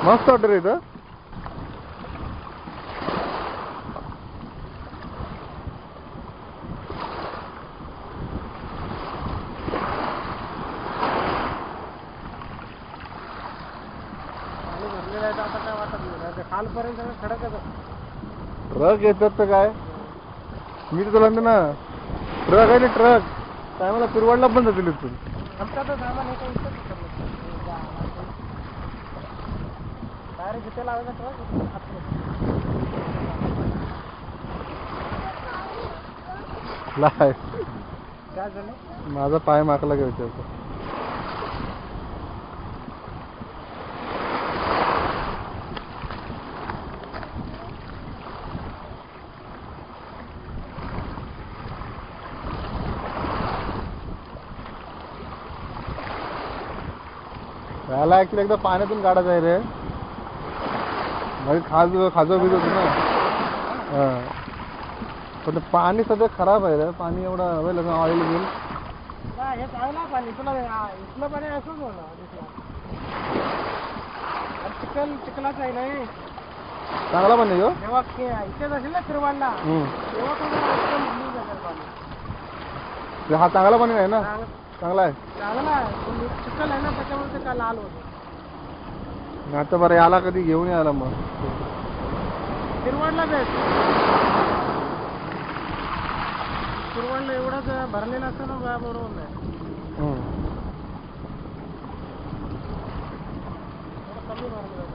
मस्त वाटत रे इथं. खालपर्यंत खडक ट्रक येतात तर काय, मी तर तुला म्हणते ना ट्रक आहे ना ट्रक, काय मला पिरवाडला पण जातील इथून. माझा पाय माकला का विचारतो. त्याला ऍक्च्युली एकदा पाण्यातून काढायचं आहे रे, खाजो भिजत ना. हा पण पाणी सध्या खराब आहे रे, पाणी एवढा अवेलेबल ऑइल बिल. हे चांगला पाणी, तुला इथलं पाणी असंच होणार चिखलाच आहे ना. चांगला पाणी हो. जेव्हा इथेच असेल ना फिरवाडला, तेव्हा पाणी हा चांगला पाणी आहे ना. चांगला आहे, चांगला आहे. चिखल आहे ना, त्याच्यामुळे ते काय लाल होतं. आता बरं याला कधी घेऊन यायला मग फिरवाडला भेट. फिरवाडला एवढाच भरलेला असतं ना, बरोबर नाही. कमी भरलेलं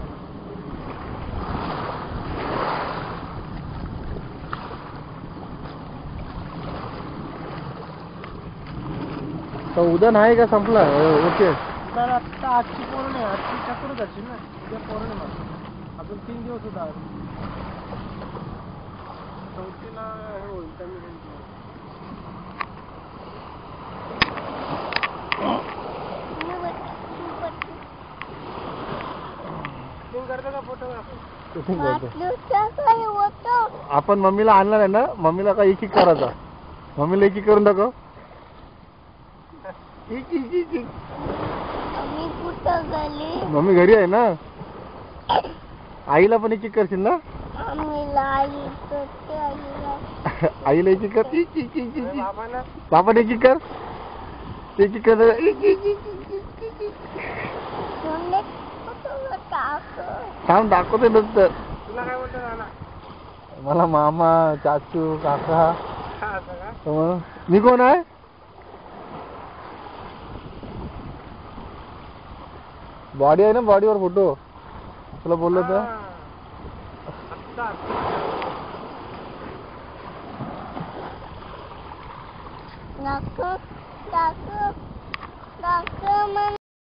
तर उद्या नाही का संपला. ओके आता आजची पौर्णिमा, आजची चतुर्दशी ना, उद्या पौर्णिमा. अजून 3 दिवस होता. 4थीला हे होईल कमी होईल. आपण मम्मीला आणणार आहे ना, मम्मीला काय एक करायचा, मम्मीला एक करून दाखव. मम्मी घरी आहे ना, आईला पण एक करशील ना. आईला एक कर, बाबाने एक कर, एक कर. थांब दाखवते नंतर. तुला काय बोलतो नाना? मला मामा, चाचू, काका. मी कोण आहे? बॉडी आहे ना, बॉडीवर फोटो तुला बोललो तर.